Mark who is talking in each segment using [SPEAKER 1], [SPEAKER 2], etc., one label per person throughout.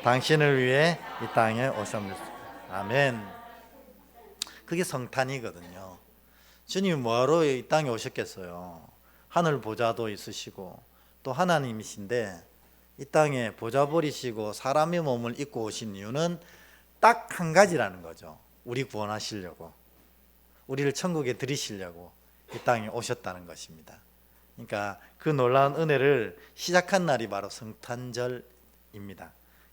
[SPEAKER 1] 당신을 위해 이 땅에 오셨습니다. 아멘. 그게 성탄이거든요. 주님이 뭐하러 이 땅에 오셨겠어요? 하늘 보좌도 있으시고 또 하나님이신데 이 땅에 보좌 버리시고 사람의 몸을 입고 오신 이유는 딱 한 가지라는 거죠. 우리 구원하시려고, 우리를 천국에 들이시려고 이 땅에 오셨다는 것입니다. 그러니까 그 놀라운 은혜를 시작한 날이 바로 성탄절입니다.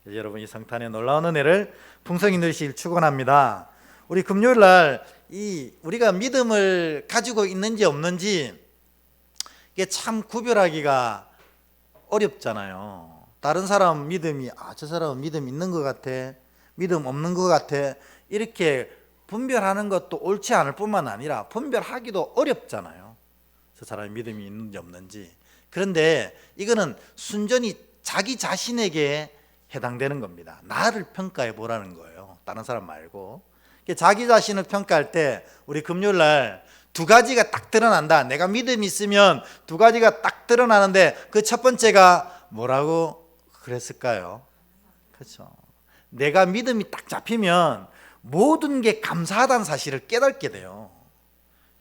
[SPEAKER 1] 여러분, 이 성탄의 놀라운 은혜를 풍성히 누리시길 축원합니다. 우리 금요일 날 우리가 믿음을 가지고 있는지 없는지 이게 참 구별하기가 어렵잖아요. 다른 사람 믿음이 저 사람은 믿음 있는 것 같아, 믿음 없는 것 같아, 이렇게 분별하는 것도 옳지 않을 뿐만 아니라 분별하기도 어렵잖아요. 저 사람이 믿음이 있는지 없는지. 그런데 이거는 순전히 자기 자신에게 해당되는 겁니다. 나를 평가해 보라는 거예요. 다른 사람 말고. 자기 자신을 평가할 때 우리 금요일 날 두 가지가 딱 드러난다. 내가 믿음이 있으면 두 가지가 딱 드러나는데 그 첫 번째가 뭐라고 그랬을까요? 그렇죠. 내가 믿음이 딱 잡히면 모든 게 감사하다는 사실을 깨닫게 돼요.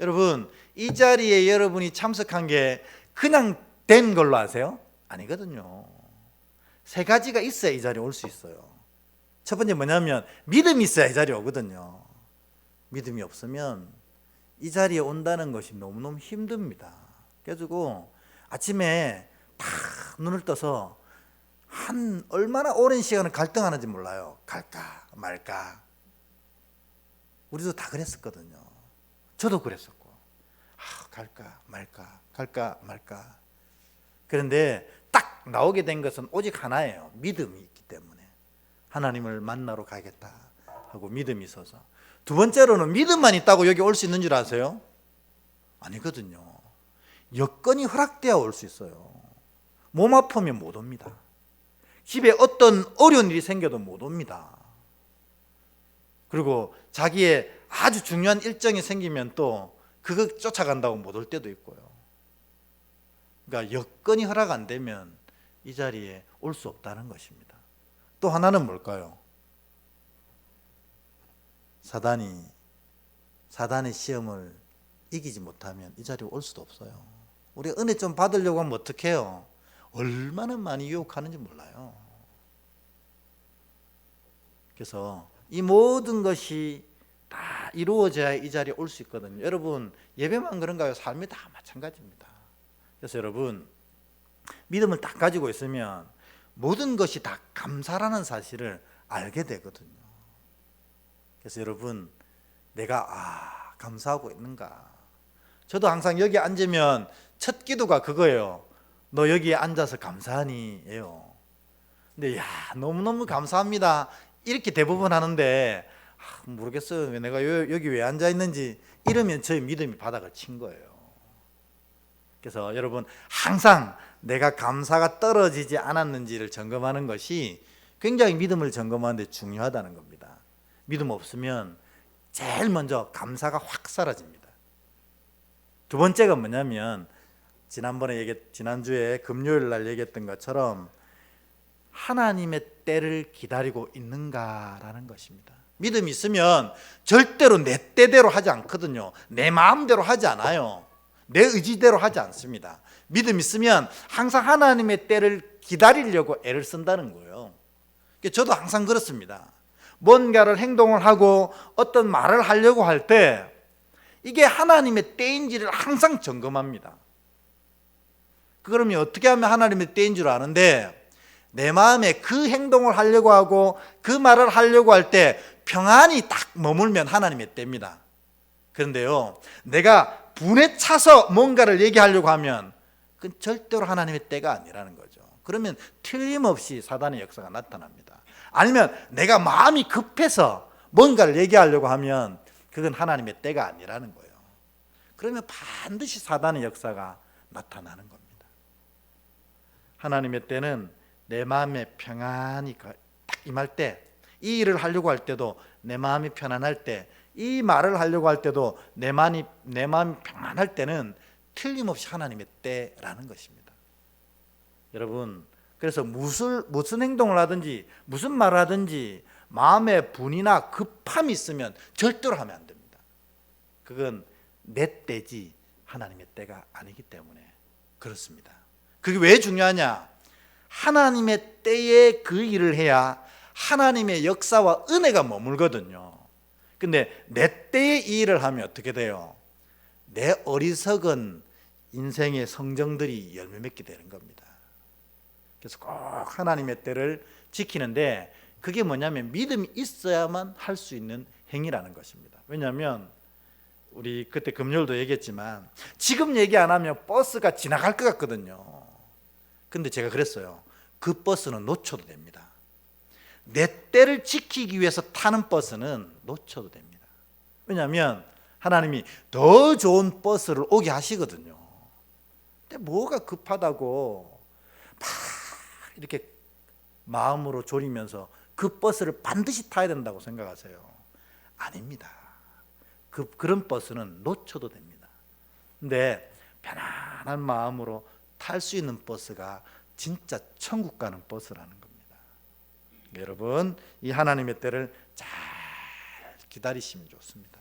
[SPEAKER 1] 여러분, 이 자리에 여러분이 참석한 게 그냥 된 걸로 아세요? 아니거든요. 세 가지가 있어야 이 자리에 올 수 있어요. 첫 번째 뭐냐면 믿음이 있어야 이 자리에 오거든요. 믿음이 없으면 이 자리에 온다는 것이 너무너무 힘듭니다. 그래가지고 아침에 딱 눈을 떠서 얼마나 오랜 시간을 갈등하는지 몰라요. 갈까 말까. 우리도 다 그랬었거든요. 저도 그랬었고, 갈까 말까, 갈까 말까. 그런데 딱 나오게 된 것은 오직 하나예요. 믿음이 있기 때문에 하나님을 만나러 가겠다 하고 믿음이 있어서. 두 번째로는 믿음만 있다고 여기 올 수 있는 줄 아세요? 아니거든요. 여건이 허락돼야 올 수 있어요. 몸 아프면 못 옵니다. 집에 어떤 어려운 일이 생겨도 못 옵니다. 그리고 자기의 아주 중요한 일정이 생기면 또 그거 쫓아간다고 못 올 때도 있고요. 그러니까 여건이 허락 안 되면 이 자리에 올 수 없다는 것입니다. 또 하나는 뭘까요? 사단의 시험을 이기지 못하면 이 자리에 올 수도 없어요. 우리가 은혜 좀 받으려고 하면 어떻게 해요? 얼마나 많이 유혹하는지 몰라요. 그래서 이 모든 것이 다 이루어져야 이 자리에 올 수 있거든요. 여러분, 예배만 그런가요? 삶이 다 마찬가지입니다. 그래서 여러분, 믿음을 딱 가지고 있으면 모든 것이 다 감사라는 사실을 알게 되거든요. 그래서 여러분, 내가 감사하고 있는가. 저도 항상 여기 앉으면 첫 기도가 그거예요. 너 여기에 앉아서 감사하니? 예요. 근데 너무너무 감사합니다 이렇게 대부분 하는데 모르겠어요. 내가 여기 왜 앉아 있는지. 이러면 저의 믿음이 바닥을 친 거예요. 그래서 여러분, 항상 내가 감사가 떨어지지 않았는지를 점검하는 것이 굉장히 믿음을 점검하는 데 중요하다는 겁니다. 믿음 없으면 제일 먼저 감사가 확 사라집니다. 두 번째가 뭐냐면 지난주에 금요일 날 얘기했던 것처럼 하나님의 때를 기다리고 있는가라는 것입니다. 믿음이 있으면 절대로 내 때대로 하지 않거든요. 내 마음대로 하지 않아요. 내 의지대로 하지 않습니다. 믿음이 있으면 항상 하나님의 때를 기다리려고 애를 쓴다는 거예요. 저도 항상 그렇습니다. 뭔가를 행동을 하고 어떤 말을 하려고 할 때 이게 하나님의 때인지를 항상 점검합니다. 그러면 어떻게 하면 하나님의 때인 줄 아는데, 내 마음에 그 행동을 하려고 하고 그 말을 하려고 할 때 평안이 딱 머물면 하나님의 때입니다. 그런데요, 내가 분에 차서 뭔가를 얘기하려고 하면 그건 절대로 하나님의 때가 아니라는 거죠. 그러면 틀림없이 사단의 역사가 나타납니다. 아니면 내가 마음이 급해서 뭔가를 얘기하려고 하면 그건 하나님의 때가 아니라는 거예요. 그러면 반드시 사단의 역사가 나타나는 겁니다. 하나님의 때는 내 마음에 평안이 딱 임할 때, 이 일을 하려고 할 때도 내 마음이 편안할 때, 이 말을 하려고 할 때도 내 마음이 편안할 때는 틀림없이 하나님의 때라는 것입니다. 여러분, 그래서 무슨 행동을 하든지 무슨 말을 하든지 마음에 분이나 급함이 있으면 절대로 하면 안 됩니다. 그건 내 때지 하나님의 때가 아니기 때문에 그렇습니다. 그게 왜 중요하냐? 하나님의 때에 그 일을 해야 하나님의 역사와 은혜가 머물거든요. 근데 내 때에 이 일을 하면 어떻게 돼요? 내 어리석은 인생의 성정들이 열매 맺게 되는 겁니다. 그래서 꼭 하나님의 때를 지키는데 그게 뭐냐면 믿음이 있어야만 할 수 있는 행위라는 것입니다. 왜냐하면 우리 그때 금요일도 얘기했지만 지금 얘기 안 하면 버스가 지나갈 것 같거든요. 근데 제가 그랬어요. 그 버스는 놓쳐도 됩니다. 내 때를 지키기 위해서 타는 버스는 놓쳐도 됩니다. 왜냐하면 하나님이 더 좋은 버스를 오게 하시거든요. 근데 뭐가 급하다고 막 이렇게 마음으로 졸이면서 그 버스를 반드시 타야 된다고 생각하세요? 아닙니다. 그런 버스는 놓쳐도 됩니다. 근데 편안한 마음으로 탈 수 있는 버스가 진짜 천국 가는 버스라는 겁니다. 여러분, 이 하나님의 때를 잘 기다리시면 좋습니다.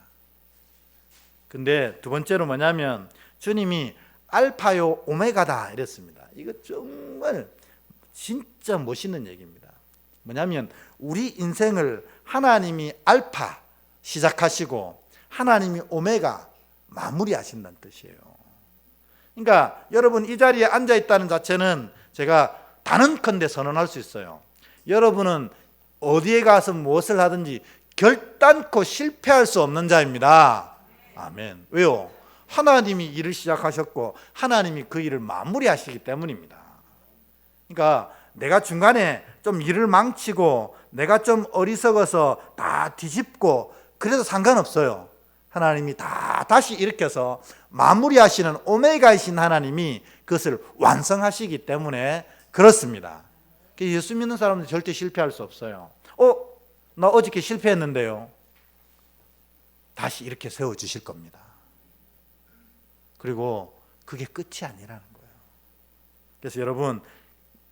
[SPEAKER 1] 근데 두 번째로 뭐냐면 주님이 알파요 오메가다 이랬습니다. 이거 정말 진짜 멋있는 얘기입니다. 뭐냐면 우리 인생을 하나님이 알파 시작하시고 하나님이 오메가 마무리하신다는 뜻이에요. 그러니까 여러분 이 자리에 앉아 있다는 자체는 제가 단언컨대 선언할 수 있어요. 여러분은 어디에 가서 무엇을 하든지 결단코 실패할 수 없는 자입니다. 아멘. 왜요? 하나님이 일을 시작하셨고 하나님이 그 일을 마무리하시기 때문입니다. 그러니까 내가 중간에 좀 일을 망치고 내가 좀 어리석어서 다 뒤집고 그래도 상관없어요. 하나님이 다 다시 일으켜서 마무리하시는 오메가이신 하나님이 그것을 완성하시기 때문에 그렇습니다. 예수 믿는 사람들 절대 실패할 수 없어요. 나 어저께 실패했는데요. 다시 이렇게 세워주실 겁니다. 그리고 그게 끝이 아니라는 거예요. 그래서 여러분,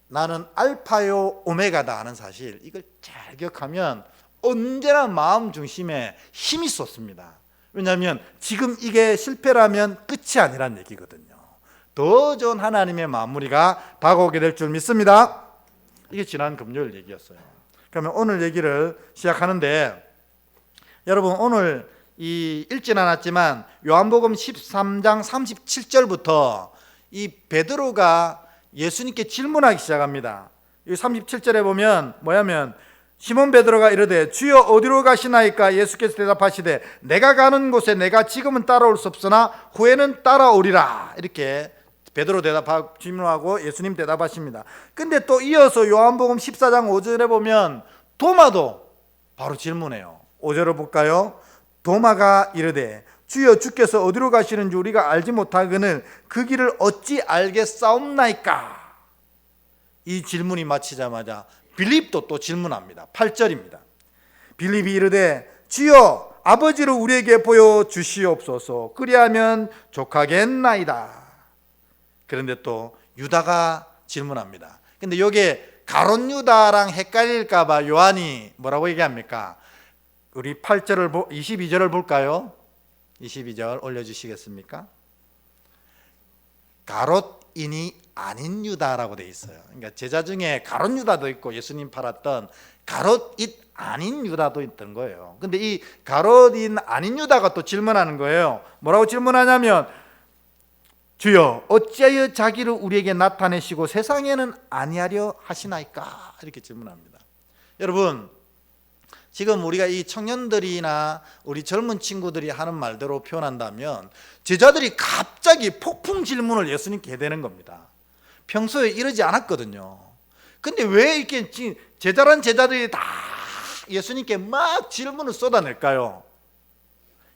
[SPEAKER 1] 나는 알파요 오메가다 하는 사실, 이걸 잘 기억하면 언제나 마음 중심에 힘이 쏟습니다. 왜냐하면 지금 이게 실패라면 끝이 아니란 얘기거든요. 더 좋은 하나님의 마무리가 다가오게 될 줄 믿습니다. 이게 지난 금요일 얘기였어요. 그러면 오늘 얘기를 시작하는데, 여러분 오늘 읽진 않았지만 요한복음 13장 37절부터 이 베드로가 예수님께 질문하기 시작합니다. 이 37절에 보면 뭐냐면 시몬 베드로가 이르되 주여 어디로 가시나이까? 예수께서 대답하시되 내가 가는 곳에 내가 지금은 따라올 수 없으나 후에는 따라오리라. 이렇게 베드로 질문하고 예수님 대답하십니다. 근데 또 이어서 요한복음 14장 5절에 보면 도마도 바로 질문해요. 5절을 볼까요? 도마가 이르되 주여 주께서 어디로 가시는지 우리가 알지 못하거늘 그 길을 어찌 알겠사옵나이까? 이 질문이 마치자마자 빌립도 또 질문합니다. 8절입니다. 빌립이 이르되 주여 아버지를 우리에게 보여주시옵소서 그리하면 족하겠나이다. 그런데 또 유다가 질문합니다. 근데 여기에 가롯 유다랑 헷갈릴까 봐 요한이 뭐라고 얘기합니까? 우리 22절을 볼까요? 22절 올려주시겠습니까? 가롯인이 아닌 유다라고 돼 있어요. 그러니까 제자 중에 가롯 유다도 있고 예수님 팔았던 가롯인 아닌 유다도 있던 거예요. 근데 이 가롯인 아닌 유다가 또 질문하는 거예요. 뭐라고 질문하냐면 주여 어찌하여 자기를 우리에게 나타내시고 세상에는 아니하려 하시나이까? 이렇게 질문합니다. 여러분 지금 우리가 이 청년들이나 우리 젊은 친구들이 하는 말대로 표현한다면 제자들이 갑자기 폭풍 질문을 예수님께 해대는 겁니다. 평소에 이러지 않았거든요. 근데 왜 이렇게 제자란 제자들이 다 예수님께 막 질문을 쏟아낼까요?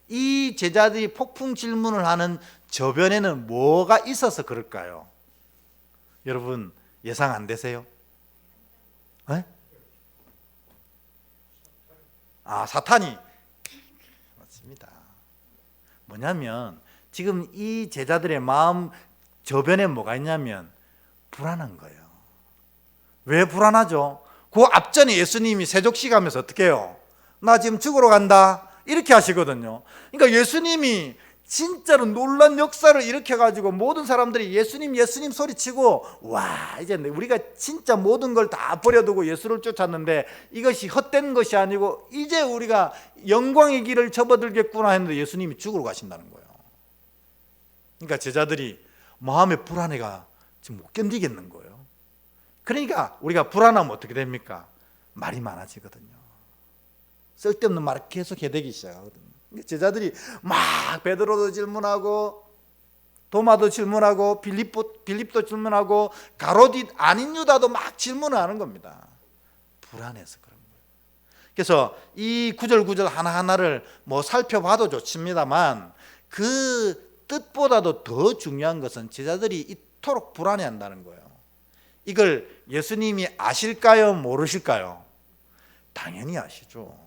[SPEAKER 1] 이 제자들이 폭풍 질문을 하는 저변에는 뭐가 있어서 그럴까요? 여러분 예상 안 되세요? 네? 사탄이 맞습니다. 뭐냐면 지금 이 제자들의 마음 저변에 뭐가 있냐면 불안한 거예요. 왜 불안하죠? 그 앞전에 예수님이 세족시 가면서 어떻게 해요? 나 지금 죽으러 간다 이렇게 하시거든요. 그러니까 예수님이 진짜로 놀란 역사를 일으켜가지고 모든 사람들이 예수님 예수님 소리치고, 와 이제 우리가 진짜 모든 걸 다 버려두고 예수를 쫓았는데 이것이 헛된 것이 아니고 이제 우리가 영광의 길을 접어들겠구나 했는데 예수님이 죽으러 가신다는 거예요. 그러니까 제자들이 마음의 불안해가 지금 못 견디겠는 거예요. 그러니까 우리가 불안하면 어떻게 됩니까? 말이 많아지거든요. 쓸데없는 말을 계속 해대기 시작하거든요. 제자들이 막 베드로도 질문하고 도마도 질문하고 빌립도 질문하고 가롯 아닌 유다도 막 질문을 하는 겁니다. 불안해서 그런 거예요. 그래서 이 구절 하나하나를 뭐 살펴봐도 좋습니다만 그 뜻보다도 더 중요한 것은 제자들이 이토록 불안해한다는 거예요. 이걸 예수님이 아실까요? 모르실까요? 당연히 아시죠.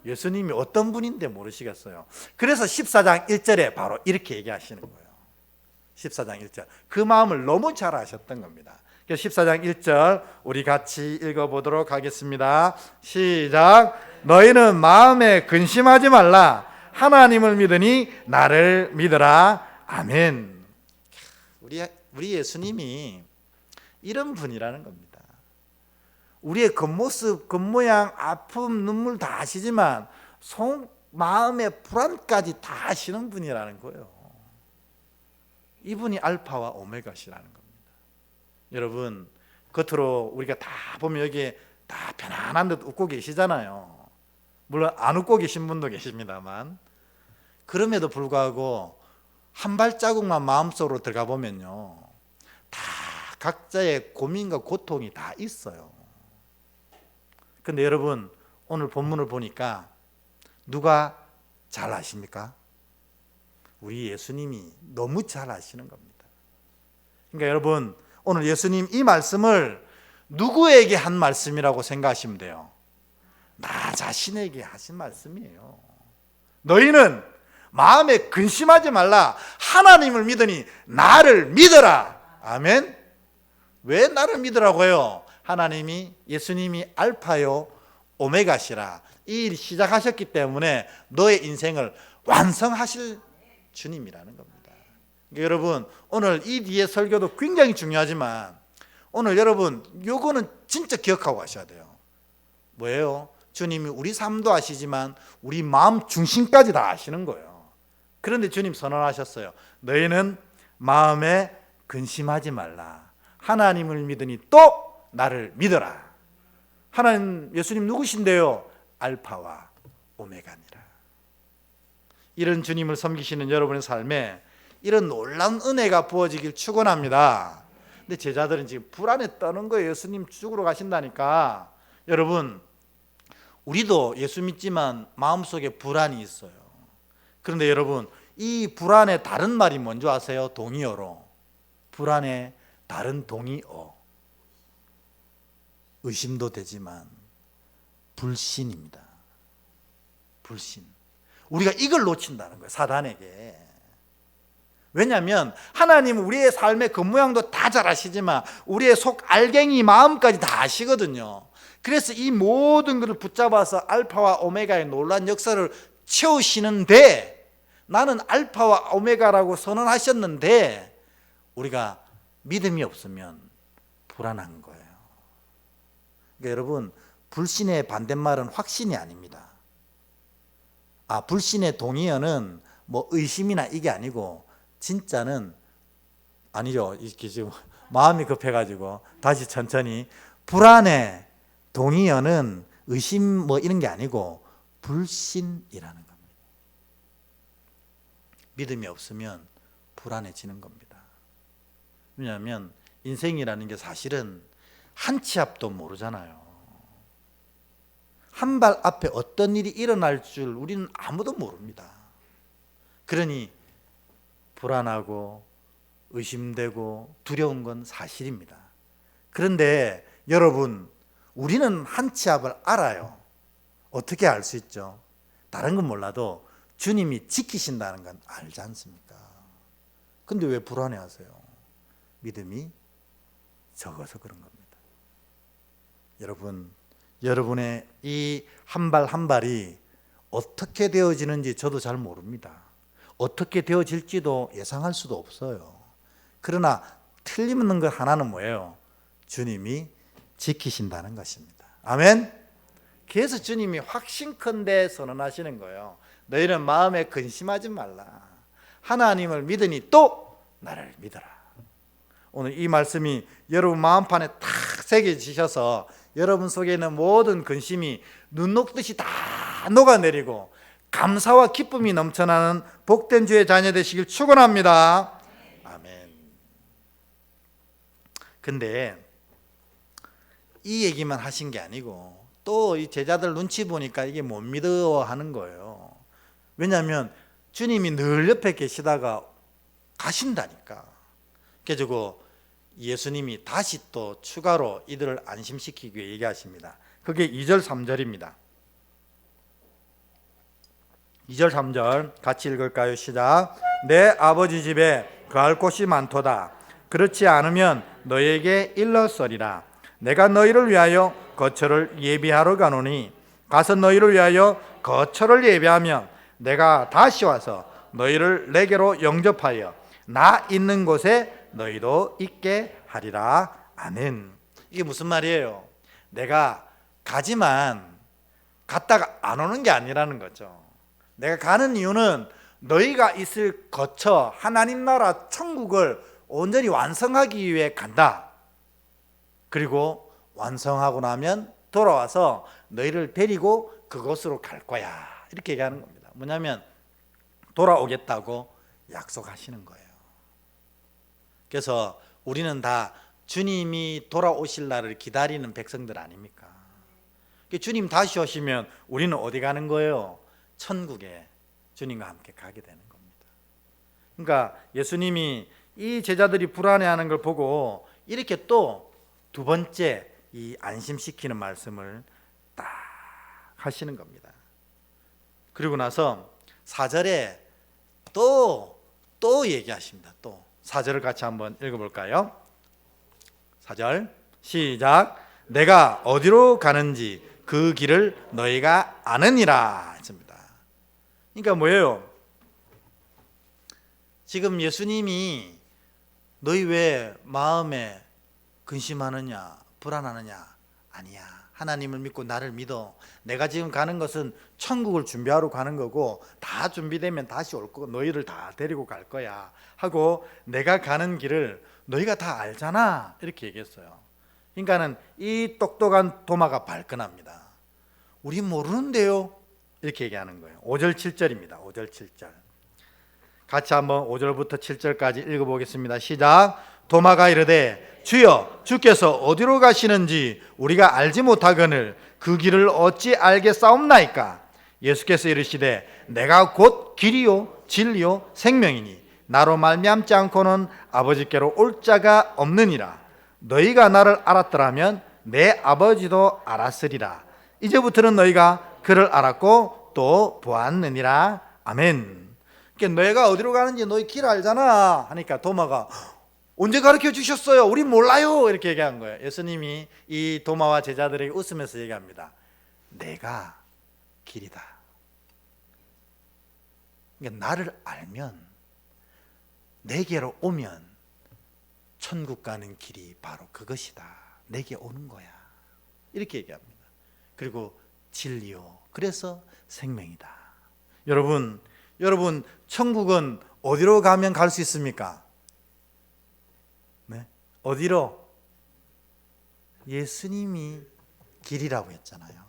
[SPEAKER 1] 예수님이 어떤 분인데 모르시겠어요. 그래서 14장 1절에 바로 이렇게 얘기하시는 거예요. 14장 1절. 그 마음을 너무 잘 아셨던 겁니다. 그래서 14장 1절 우리 같이 읽어보도록 하겠습니다. 시작. 너희는 마음에 근심하지 말라. 하나님을 믿으니 나를 믿으라. 아멘. 우리 예수님이 이런 분이라는 겁니다. 우리의 겉모습, 겉모양, 아픔, 눈물 다 아시지만 속 마음의 불안까지 다 아시는 분이라는 거예요. 이분이 알파와 오메가시라는 겁니다. 여러분, 겉으로 우리가 다 보면 여기 다 편안한 듯 웃고 계시잖아요. 물론 안 웃고 계신 분도 계십니다만, 그럼에도 불구하고 한 발자국만 마음속으로 들어가 보면요, 다 각자의 고민과 고통이 다 있어요. 근데 여러분, 오늘 본문을 보니까 누가 잘 아십니까? 우리 예수님이 너무 잘 아시는 겁니다. 그러니까 여러분, 오늘 예수님 이 말씀을 누구에게 한 말씀이라고 생각하시면 돼요? 나 자신에게 하신 말씀이에요. 너희는 마음에 근심하지 말라. 하나님을 믿으니 나를 믿어라. 아멘. 왜 나를 믿으라고 해요? 하나님이, 예수님이 알파요 오메가시라. 이 일 시작하셨기 때문에 너의 인생을 완성하실 주님이라는 겁니다. 그러니까 여러분, 오늘 이 뒤에 설교도 굉장히 중요하지만 오늘 여러분 요거는 진짜 기억하고 가셔야 돼요. 뭐예요? 주님이 우리 삶도 아시지만 우리 마음 중심까지 다 아시는 거예요. 그런데 주님 선언하셨어요. 너희는 마음에 근심하지 말라. 하나님을 믿으니 또 나를 믿어라. 하나님, 예수님 누구신데요? 알파와 오메가니라. 이런 주님을 섬기시는 여러분의 삶에 이런 놀라운 은혜가 부어지길 축원합니다. 근데 제자들은 지금 불안에 떠는 거예요. 예수님 죽으러 가신다니까. 여러분, 우리도 예수 믿지만 마음속에 불안이 있어요. 그런데 여러분, 이 불안의 다른 말이 뭔지 아세요? 동의어로. 불안의 다른 동의어. 의심도 되지만 불신입니다. 불신. 우리가 이걸 놓친다는 거예요, 사단에게. 왜냐하면 하나님은 우리의 삶의 겉모양도 다 잘 아시지만 우리의 속 알갱이 마음까지 다 아시거든요. 그래서 이 모든 것을 붙잡아서 알파와 오메가의 놀라운 역사를 채우시는데, 나는 알파와 오메가라고 선언하셨는데 우리가 믿음이 없으면 불안한 거예요. 그러니까 여러분, 불신의 반대말은 확신이 아닙니다. 불신의 동의어는 뭐 의심이나 이게 아니고, 진짜는 아니죠. 이렇게 지금 마음이 급해가지고 다시 천천히. 불안의 동의어는 의심 뭐 이런 게 아니고 불신이라는 겁니다. 믿음이 없으면 불안해지는 겁니다. 왜냐하면 인생이라는 게 사실은 한 치 앞도 모르잖아요. 한 발 앞에 어떤 일이 일어날 줄 우리는 아무도 모릅니다. 그러니 불안하고 의심되고 두려운 건 사실입니다. 그런데 여러분, 우리는 한 치 앞을 알아요. 어떻게 알 수 있죠? 다른 건 몰라도 주님이 지키신다는 건 알지 않습니까? 근데 왜 불안해하세요? 믿음이 적어서 그런 겁니다. 여러분, 여러분의 이 한 발 한 발이 어떻게 되어지는지 저도 잘 모릅니다. 어떻게 되어질지도 예상할 수도 없어요. 그러나 틀림없는 것 하나는 뭐예요? 주님이 지키신다는 것입니다. 아멘. 그래서 주님이 확신컨대 선언하시는 거예요. 너희는 마음에 근심하지 말라. 하나님을 믿으니 또 나를 믿어라. 오늘 이 말씀이 여러분 마음판에 탁 새겨지셔서 여러분 속에 있는 모든 근심이 눈 녹듯이 다 녹아내리고 감사와 기쁨이 넘쳐나는 복된 주의 자녀 되시길 축원합니다. 아멘. 근데 이 얘기만 하신 게 아니고 또 이 제자들 눈치 보니까 이게 못 믿어 하는 거예요. 왜냐하면 주님이 늘 옆에 계시다가 가신다니까. 그래서 예수님이 다시 또 추가로 이들을 안심시키기 위해 얘기하십니다. 그게 2절 3절입니다. 2절 3절 같이 읽을까요? 시작. 내 아버지 집에 거할 곳이 많도다. 그렇지 않으면 너에게 일렀으리라. 내가 너희를 위하여 거처를 예비하러 가노니 가서 너희를 위하여 거처를 예비하면 내가 다시 와서 너희를 내게로 영접하여 나 있는 곳에 너희도 있게 하리라. 아멘. 이게 무슨 말이에요? 내가 가지만 갔다가 안 오는 게 아니라는 거죠. 내가 가는 이유는 너희가 있을 거처 하나님 나라 천국을 온전히 완성하기 위해 간다. 그리고 완성하고 나면 돌아와서 너희를 데리고 그곳으로 갈 거야. 이렇게 얘기하는 겁니다. 뭐냐면 돌아오겠다고 약속하시는 거예요. 그래서 우리는 다 주님이 돌아오실 날을 기다리는 백성들 아닙니까? 주님 다시 오시면 우리는 어디 가는 거예요? 천국에 주님과 함께 가게 되는 겁니다. 그러니까 예수님이 이 제자들이 불안해하는 걸 보고 이렇게 또 두 번째 이 안심시키는 말씀을 딱 하시는 겁니다. 그리고 나서 4절에 또 얘기하십니다. 또 4절을 같이 한번 읽어볼까요? 4절 시작. 내가 어디로 가는지 그 길을 너희가 아느니라 했습니다. 그러니까 뭐예요? 지금 예수님이 너희 왜 마음에 근심하느냐 불안하느냐? 아니야. 하나님을 믿고 나를 믿어. 내가 지금 가는 것은 천국을 준비하러 가는 거고 다 준비되면 다시 올 거고 너희를 다 데리고 갈 거야 하고 내가 가는 길을 너희가 다 알잖아 이렇게 얘기했어요. 그러니까는 이 똑똑한 도마가 발끈합니다. 우리 모르는데요 이렇게 얘기하는 거예요. 5절 7절입니다. 5절 7절 같이 한번 5절부터 7절까지 읽어보겠습니다. 시작. 도마가 이르되 주여 주께서 어디로 가시는지 우리가 알지 못하거늘 그 길을 어찌 알겠사옵나이까? 예수께서 이르시되 내가 곧 길이요 진리요 생명이니 나로 말미암지 않고는 아버지께로 올 자가 없느니라. 너희가 나를 알았더라면 내 아버지도 알았으리라. 이제부터는 너희가 그를 알았고 또 보았느니라. 아멘. 그러니까 너희가 어디로 가는지 너희 길 알잖아 하니까 도마가 언제 가르쳐 주셨어요? 우린 몰라요. 이렇게 얘기한 거예요. 예수님이 이 도마와 제자들에게 웃으면서 얘기합니다. 내가 길이다. 그러니까 나를 알면 내게로 오면 천국 가는 길이 바로 그것이다. 내게 오는 거야. 이렇게 얘기합니다. 그리고 진리요. 그래서 생명이다. 여러분 천국은 어디로 가면 갈 수 있습니까? 네? 어디로? 예수님이 길이라고 했잖아요.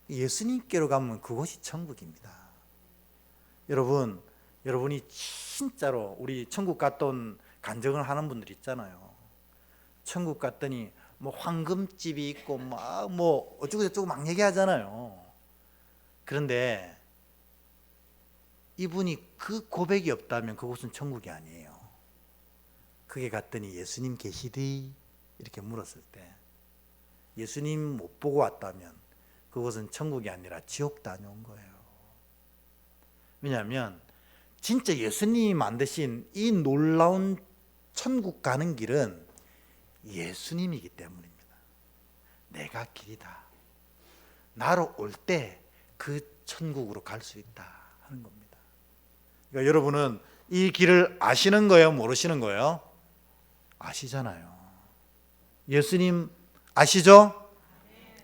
[SPEAKER 1] 예수님께로 가면 그곳이 천국입니다. 여러분이 진짜로 우리 천국 갔다 온 간증을 하는 분들 있잖아요. 천국 갔더니 뭐 황금집이 있고 뭐 어쩌고저쩌고 막 얘기하잖아요. 그런데 이분이 그 고백이 없다면 그곳은 천국이 아니에요. 그게 갔더니 예수님 계시디? 이렇게 물었을 때 예수님 못 보고 왔다면 그곳은 천국이 아니라 지옥 다녀온 거예요. 왜냐하면 진짜 예수님이 만드신 이 놀라운 천국 가는 길은 예수님이기 때문입니다. 내가 길이다. 나로 올 때 그 천국으로 갈 수 있다 하는 겁니다. 그러니까 여러분은 이 길을 아시는 거예요? 모르시는 거예요? 아시잖아요. 예수님 아시죠?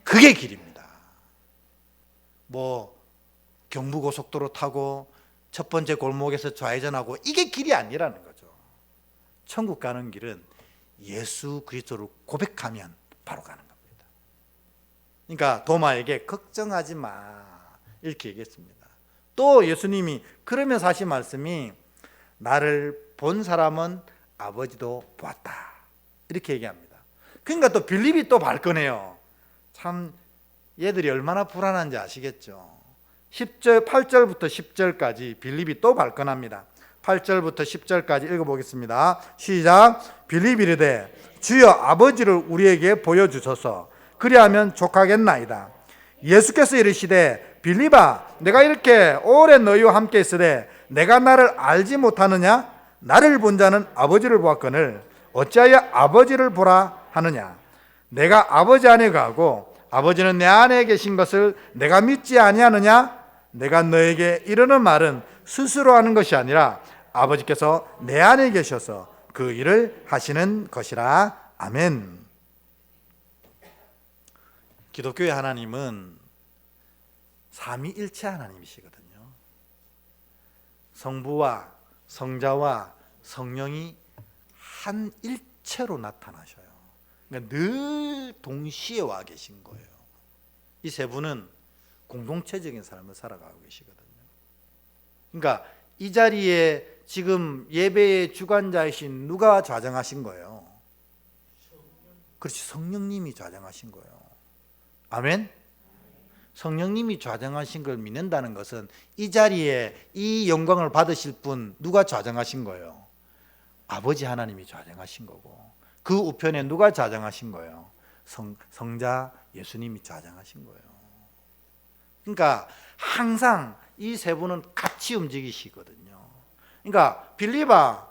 [SPEAKER 1] 그게 길입니다. 뭐 경부고속도로 타고 첫 번째 골목에서 좌회전하고 이게 길이 아니라는 거죠. 천국 가는 길은 예수 그리스도를 고백하면 바로 가는 겁니다. 그러니까 도마에게 걱정하지 마 이렇게 얘기했습니다. 또 예수님이 그러면서 하신 말씀이 나를 본 사람은 아버지도 보았다 이렇게 얘기합니다. 그러니까 또 빌립이 또 발끈해요. 참 얘들이 얼마나 불안한지 아시겠죠? 8절부터 10절까지 빌립이 또 발끈합니다. 8절부터 10절까지 읽어보겠습니다. 시작. 빌립이 이르되 주여 아버지를 우리에게 보여주소서. 그리하면 족하겠나이다. 예수께서 이르시되 빌립아 내가 이렇게 오래 너희와 함께 있으되 내가 나를 알지 못하느냐? 나를 본 자는 아버지를 보았거늘 어찌하여 아버지를 보라 하느냐? 내가 아버지 안에 가고 아버지는 내 안에 계신 것을 내가 믿지 아니하느냐? 내가 너에게 이르는 말은 스스로 하는 것이 아니라 아버지께서 내 안에 계셔서 그 일을 하시는 것이라. 아멘. 기독교의 하나님은 삼위일체 하나님이시거든요. 성부와 성자와 성령이 한 일체로 나타나셔요. 그러니까 늘 동시에 와 계신 거예요. 이 세 분은 공동체적인 삶을 살아가고 계시거든요. 그러니까 이 자리에 지금 예배의 주관자이신 누가 좌정하신 거예요? 그렇지, 성령님이 좌정하신 거예요. 아멘? 성령님이 좌정하신 걸 믿는다는 것은 이 자리에 이 영광을 받으실 분 누가 좌정하신 거예요? 아버지 하나님이 좌정하신 거고, 그 우편에 누가 좌정하신 거예요? 성자 예수님이 좌정하신 거예요. 그러니까 항상 이 세 분은 같이 움직이시거든요. 그러니까 빌립아,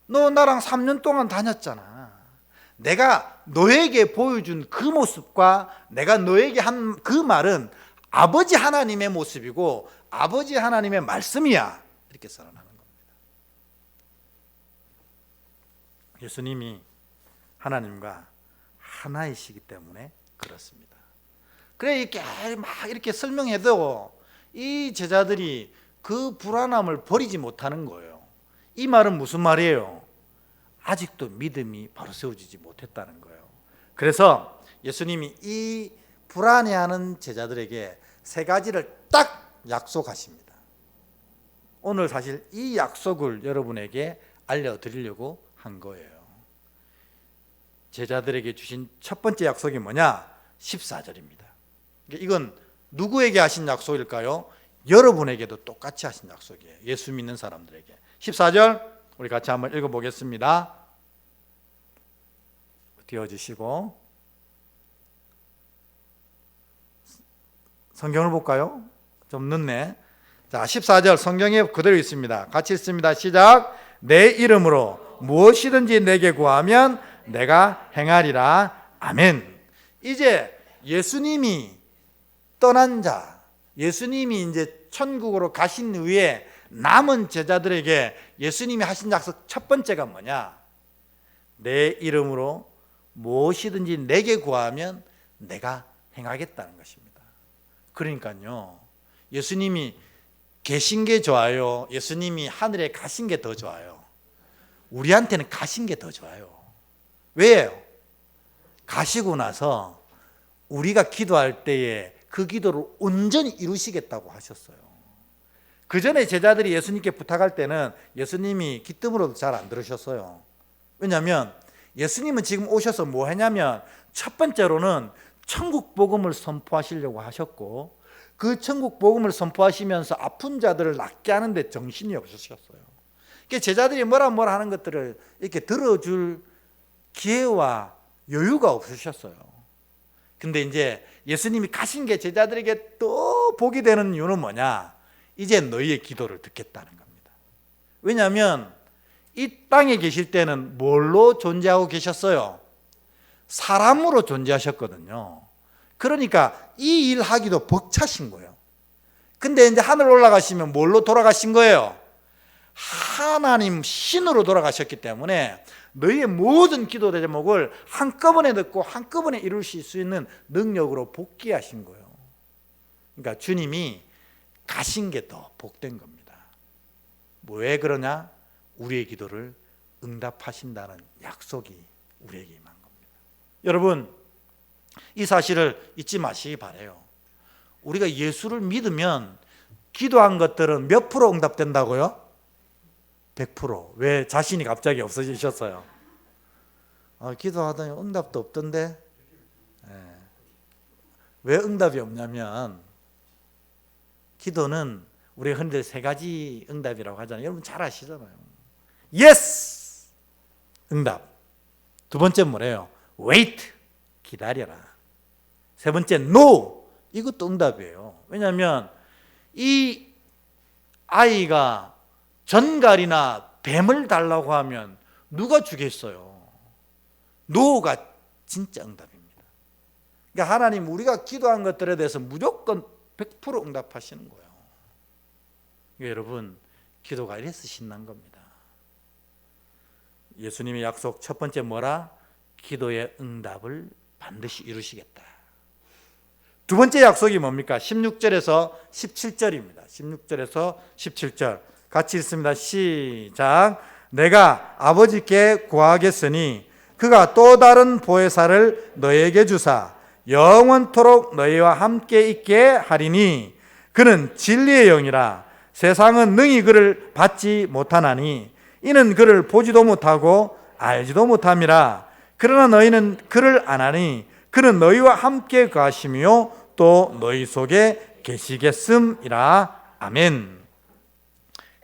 [SPEAKER 1] 너 나랑 3년 동안 다녔잖아. 내가 너에게 보여준 그 모습과 내가 너에게 한 그 말은 아버지 하나님의 모습이고 아버지 하나님의 말씀이야. 이렇게 선언하는 겁니다. 예수님이 하나님과 하나이시기 때문에 그렇습니다. 그래 이렇게 막 이렇게 설명해도 이 제자들이 그 불안함을 버리지 못하는 거예요. 이 말은 무슨 말이에요? 아직도 믿음이 바로 세워지지 못했다는 거예요. 그래서 예수님이 이 불안해하는 제자들에게 세 가지를 딱 약속하십니다. 오늘 사실 이 약속을 여러분에게 알려드리려고 한 거예요. 제자들에게 주신 첫 번째 약속이 뭐냐? 14절입니다. 이건 누구에게 하신 약속일까요? 여러분에게도 똑같이 하신 약속이에요. 예수 믿는 사람들에게. 14절 우리 같이 한번 읽어보겠습니다. 띄워주시고 성경을 볼까요? 좀 늦네. 자, 14절 성경에 그대로 있습니다. 같이 읽습니다. 시작. 내 이름으로 무엇이든지 내게 구하면 내가 행하리라. 아멘. 이제 예수님이 떠난 자, 예수님이 이제 천국으로 가신 후에 남은 제자들에게 예수님이 하신 약속 첫 번째가 뭐냐? 내 이름으로 무엇이든지 내게 구하면 내가 행하겠다는 것입니다. 그러니까요, 예수님이 계신 게 좋아요? 예수님이 하늘에 가신 게 더 좋아요? 우리한테는 가신 게 더 좋아요. 왜요? 가시고 나서 우리가 기도할 때에 그 기도를 온전히 이루시겠다고 하셨어요. 그 전에 제자들이 예수님께 부탁할 때는 예수님이 기뜸으로도 잘 안 들으셨어요. 왜냐하면 예수님은 지금 오셔서 뭐 하냐면 첫 번째로는 천국 복음을 선포하시려고 하셨고, 그 천국 복음을 선포하시면서 아픈 자들을 낫게 하는데 정신이 없으셨어요. 그러니까 제자들이 뭐라 하는 것들을 이렇게 들어줄 기회와 여유가 없으셨어요. 근데 이제 예수님이 가신 게 제자들에게 또 복이 되는 이유는 뭐냐? 이제 너희의 기도를 듣겠다는 겁니다. 왜냐하면 이 땅에 계실 때는 뭘로 존재하고 계셨어요? 사람으로 존재하셨거든요. 그러니까 이 일 하기도 벅차신 거예요. 근데 이제 하늘 올라가시면 뭘로 돌아가신 거예요? 하나님 신으로 돌아가셨기 때문에 너희의 모든 기도 제목을 한꺼번에 듣고 한꺼번에 이루실 수 있는 능력으로 복귀하신 거예요. 그러니까 주님이 가신 게 더 복된 겁니다. 왜 그러냐? 우리의 기도를 응답하신다는 약속이 우리에게 임한 겁니다. 여러분, 이 사실을 잊지 마시기 바라요. 우리가 예수를 믿으면 기도한 것들은 몇 프로 응답된다고요? 100%. 왜 자신이 갑자기 없어지셨어요? 기도하더니 응답도 없던데. 왜 응답이 없냐면 기도는 우리가 흔히 세 가지 응답이라고 하잖아요. 여러분 잘 아시잖아요. Yes! 응답. 두 번째 뭐래요? Wait! 기다려라. 세 번째 No! 이것도 응답이에요. 왜냐하면 이 아이가 전갈이나 뱀을 달라고 하면 누가 주겠어요? 노가 진짜 응답입니다. 그러니까 하나님 우리가 기도한 것들에 대해서 무조건 100% 응답하시는 거예요. 그러니까 여러분, 기도가 이래서 신난 겁니다. 예수님의 약속 첫 번째 뭐라? 기도의 응답을 반드시 이루시겠다. 두 번째 약속이 뭡니까? 16절에서 17절입니다. 16절에서 17절 같이 읽습니다. 시작. 내가 아버지께 구하겠으니 그가 또 다른 보혜사를 너에게 주사 영원토록 너희와 함께 있게 하리니 그는 진리의 영이라. 세상은 능히 그를 받지 못하나니 이는 그를 보지도 못하고 알지도 못함이라. 그러나 너희는 그를 아나니 그는 너희와 함께 거하시며 또 너희 속에 계시겠음이라. 아멘.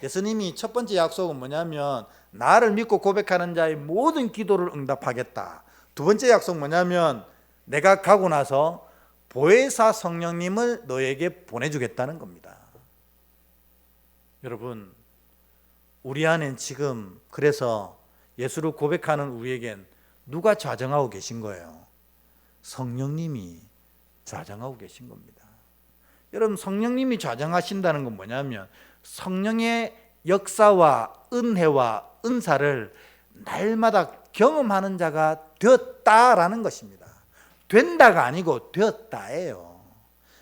[SPEAKER 1] 예수님이 첫 번째 약속은 뭐냐면 나를 믿고 고백하는 자의 모든 기도를 응답하겠다. 두 번째 약속 뭐냐면 내가 가고 나서 보혜사 성령님을 너에게 보내주겠다는 겁니다. 여러분, 우리 안엔 지금 그래서 예수를 고백하는 우리에겐 누가 좌정하고 계신 거예요? 성령님이 좌정하고 계신 겁니다. 여러분, 성령님이 좌정하신다는 건 뭐냐면 성령의 역사와 은혜와 은사를 날마다 경험하는 자가 되었다라는 것입니다. 된다가 아니고 되었다예요.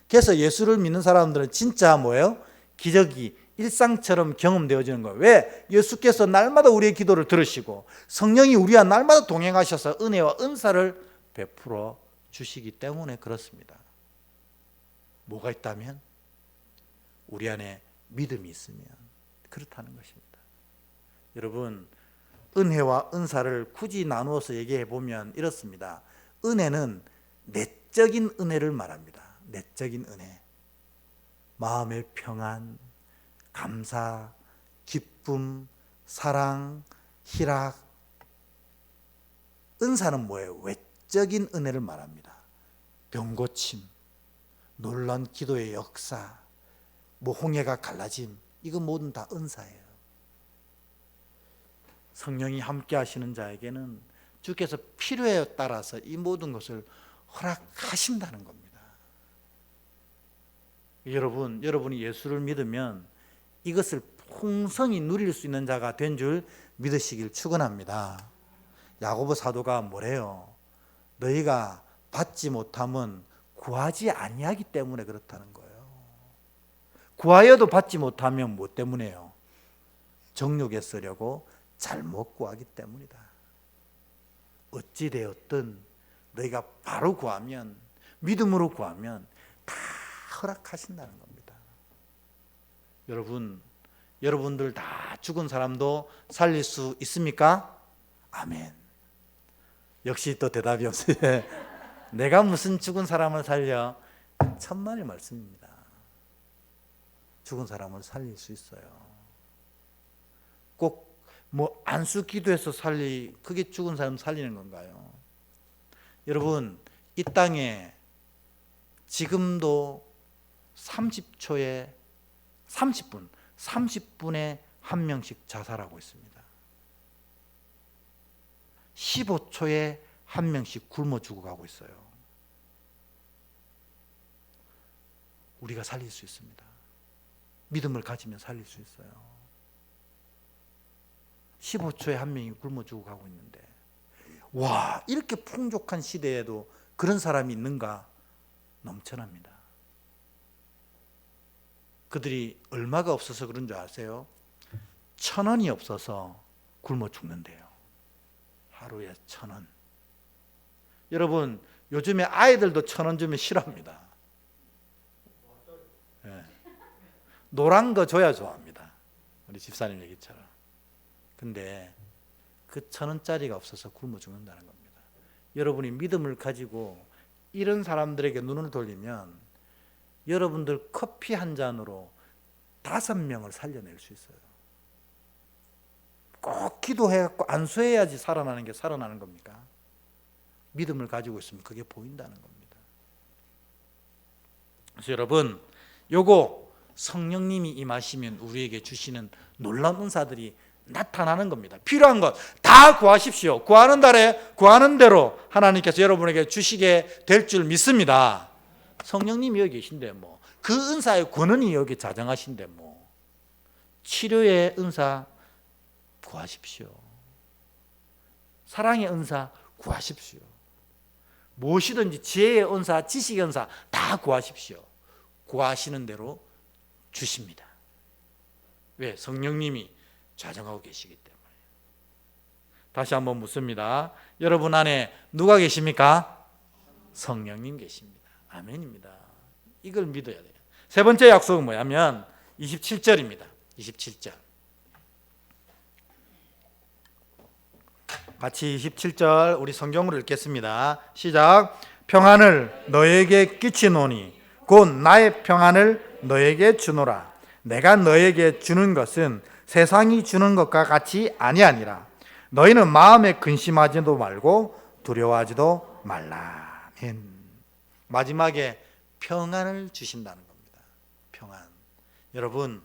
[SPEAKER 1] 그래서 예수를 믿는 사람들은 진짜 뭐예요? 기적이 일상처럼 경험되어지는 거예요. 왜? 예수께서 날마다 우리의 기도를 들으시고 성령이 우리와 날마다 동행하셔서 은혜와 은사를 베풀어 주시기 때문에 그렇습니다. 뭐가 있다면? 우리 안에 믿음이 있으면 그렇다는 것입니다. 여러분, 은혜와 은사를 굳이 나누어서 얘기해 보면 이렇습니다. 은혜는 내적인 은혜를 말합니다. 내적인 은혜. 마음의 평안, 감사, 기쁨, 사랑, 희락. 은사는 뭐예요? 외적인 은혜를 말합니다. 병고침, 놀라운 기도의 역사, 홍해가 갈라짐, 이거 모든 다 은사예요. 성령이 함께 하시는 자에게는 주께서 필요에 따라서 이 모든 것을 허락하신다는 겁니다. 여러분이 예수를 믿으면 이것을 풍성히 누릴 수 있는 자가 된 줄 믿으시길 축원합니다. 야고보 사도가 뭐래요? 너희가 받지 못함은 구하지 아니하기 때문에 그렇다는 거예요. 구하여도 받지 못하면 뭐 때문에요? 정욕에 쓰려고 잘못 구하기 때문이다. 어찌되었든 너희가 바로 구하면, 믿음으로 구하면 다 허락하신다는 겁니다. 여러분들 다 죽은 사람도 살릴 수 있습니까? 아멘. 역시 또 대답이 없어요. 내가 무슨 죽은 사람을 살려? 천만의 말씀입니다. 죽은 사람을 살릴 수 있어요. 꼭 안수 기도해서 그게 죽은 사람 살리는 건가요? 여러분, 이 땅에 지금도 30초에 30분에 한 명씩 자살하고 있습니다. 15초에 한 명씩 굶어 죽어가고 있어요. 우리가 살릴 수 있습니다. 믿음을 가지면 살릴 수 있어요. 15초에 한 명이 굶어 죽어가고 있는데, 와, 이렇게 풍족한 시대에도 그런 사람이 있는가? 넘쳐납니다. 그들이 얼마가 없어서 그런 줄 아세요? 1,000원이 없어서 굶어 죽는데요. 하루에 1,000원. 여러분, 요즘에 아이들도 1,000원 주면 싫어합니다. 네. 노란 거 줘야 좋아합니다. 우리 집사님 얘기처럼. 근데 그 1,000원짜리가 없어서 굶어 죽는다는 겁니다. 여러분이 믿음을 가지고 이런 사람들에게 눈을 돌리면 여러분들 커피 한 잔으로 5명을 살려낼 수 있어요. 꼭 기도해갖고 안수해야지 살아나는 게 살아나는 겁니까? 믿음을 가지고 있으면 그게 보인다는 겁니다. 그래서 여러분, 요거 성령님이 임하시면 우리에게 주시는 놀라운 은사들이 나타나는 겁니다. 필요한 것 다 구하십시오. 구하는 달에 구하는 대로 하나님께서 여러분에게 주시게 될 줄 믿습니다. 성령님이 여기 계신데 뭐 그 은사의 권한이 여기 자정하신데 뭐 치료의 은사 구하십시오. 사랑의 은사 구하십시오. 무엇이든지 지혜의 은사, 지식의 은사 다 구하십시오. 구하시는 대로 주십니다. 왜? 성령님이 좌정하고 계시기 때문에. 다시 한번 묻습니다. 여러분 안에 누가 계십니까? 성령님 계십니다. 아멘입니다. 이걸 믿어야 돼요. 세 번째 약속은 뭐냐면 27절입니다. 27절. 같이 27절 우리 성경으로 읽겠습니다. 시작. 평안을 너에게 끼치노니 곧 나의 평안을 너에게 주노라. 내가 너에게 주는 것은 세상이 주는 것과 같이 아니하니라. 너희는 마음에 근심하지도 말고 두려워하지도 말라. 아멘. 마지막에 평안을 주신다는 겁니다. 평안. 여러분,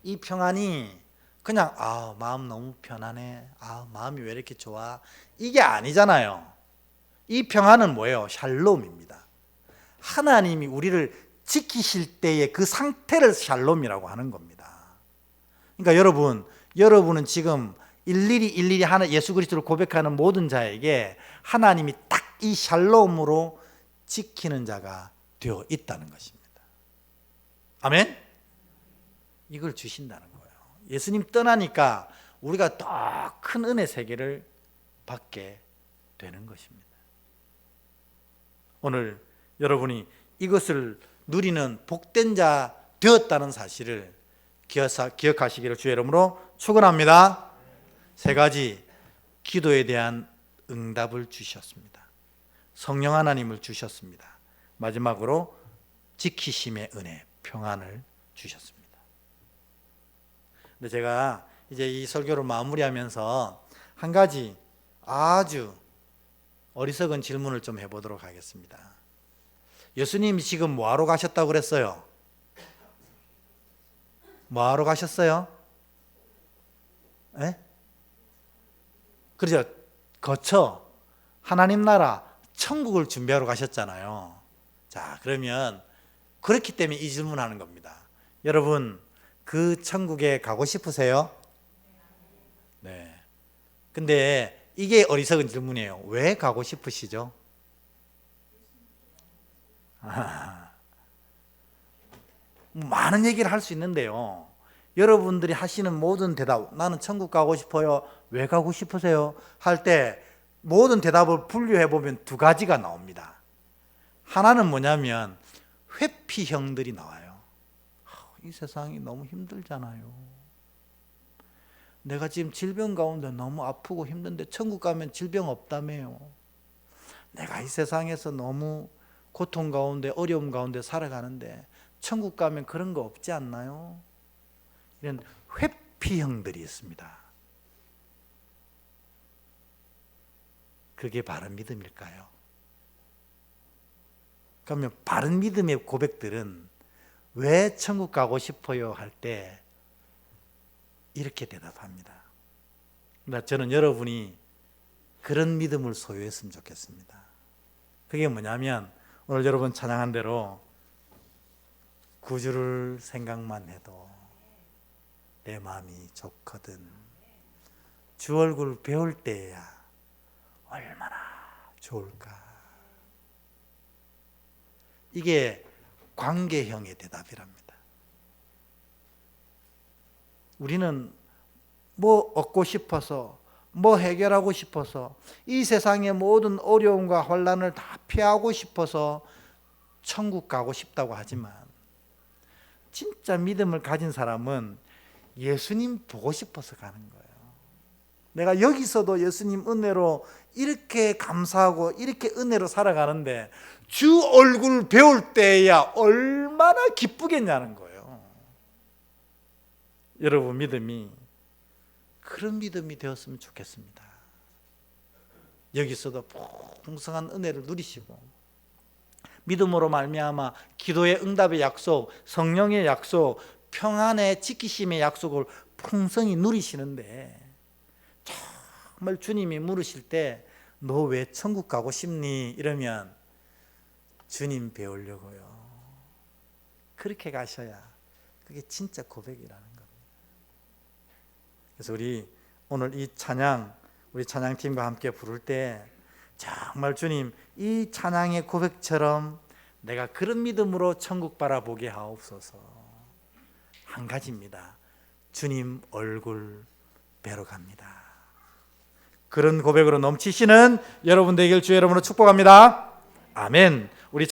[SPEAKER 1] 이 평안이 그냥 마음 너무 편안해, 마음이 왜 이렇게 좋아, 이게 아니잖아요. 이 평안은 뭐예요? 샬롬입니다. 하나님이 우리를 지키실 때의 그 상태를 샬롬이라고 하는 겁니다. 그러니까 여러분은 지금 일일이 하나 예수 그리스도를 고백하는 모든 자에게 하나님이 딱 이 샬롬으로 지키는 자가 되어 있다는 것입니다. 아멘? 이걸 주신다는 거예요. 예수님 떠나니까 우리가 더 큰 은혜 세계를 받게 되는 것입니다. 오늘 여러분이 이것을 누리는 복된 자 되었다는 사실을 기억하시기를 주의 이름으로 축원합니다. 세 가지 기도에 대한 응답을 주셨습니다. 성령 하나님을 주셨습니다. 마지막으로 지키심의 은혜, 평안을 주셨습니다. 근데 제가 이제 이 설교를 마무리하면서 한 가지 아주 어리석은 질문을 좀 해보도록 하겠습니다. 예수님이 지금 뭐하러 가셨다고 그랬어요? 뭐하러 가셨어요? 에? 그렇죠. 거쳐 하나님 나라 천국을 준비하러 가셨잖아요. 자, 그러면 그렇기 때문에 이 질문하는 겁니다. 여러분, 그 천국에 가고 싶으세요? 네. 근데 이게 어리석은 질문이에요. 왜 가고 싶으시죠? 많은 얘기를 할 수 있는데요. 여러분들이 하시는 모든 대답, 나는 천국 가고 싶어요. 왜 가고 싶으세요? 할 때 모든 대답을 분류해 보면 두 가지가 나옵니다. 하나는 뭐냐면 회피형들이 나와요. 이 세상이 너무 힘들잖아요. 내가 지금 질병 가운데 너무 아프고 힘든데 천국 가면 질병 없다며요. 내가 이 세상에서 너무 고통 가운데 어려움 가운데 살아가는데 천국 가면 그런 거 없지 않나요? 이런 회피형들이 있습니다. 그게 바른 믿음일까요? 그러면 바른 믿음의 고백들은 왜 천국 가고 싶어요? 할 때 이렇게 대답합니다. 저는 여러분이 그런 믿음을 소유했으면 좋겠습니다. 그게 뭐냐면 오늘 여러분 찬양한 대로 구주를 생각만 해도 내 마음이 좋거든. 주 얼굴 배울 때야 얼마나 좋을까. 이게 관계형의 대답이랍니다. 우리는 뭐 얻고 싶어서, 뭐 해결하고 싶어서, 이 세상의 모든 어려움과 환난을 다 피하고 싶어서 천국 가고 싶다고 하지만, 진짜 믿음을 가진 사람은 예수님 보고 싶어서 가는 거예요. 내가 여기서도 예수님 은혜로 이렇게 감사하고 이렇게 은혜로 살아가는데 주 얼굴 배울 때야 얼마나 기쁘겠냐는 거예요. 여러분 믿음이 그런 믿음이 되었으면 좋겠습니다. 여기서도 풍성한 은혜를 누리시고 믿음으로 말미암아 기도의 응답의 약속, 성령의 약속, 평안의 지키심의 약속을 풍성히 누리시는데, 정말 주님이 물으실 때 너 왜 천국 가고 싶니? 이러면 주님 배우려고요. 그렇게 가셔야 그게 진짜 고백이라는 겁니다. 그래서 우리 오늘 이 찬양, 우리 찬양팀과 함께 부를 때 정말 주님 이 찬양의 고백처럼 내가 그런 믿음으로 천국 바라보게 하옵소서. 한 가지입니다. 주님 얼굴 뵈러 갑니다. 그런 고백으로 넘치시는 여러분 되길 주의 이름으로 축복합니다. 아멘. 우리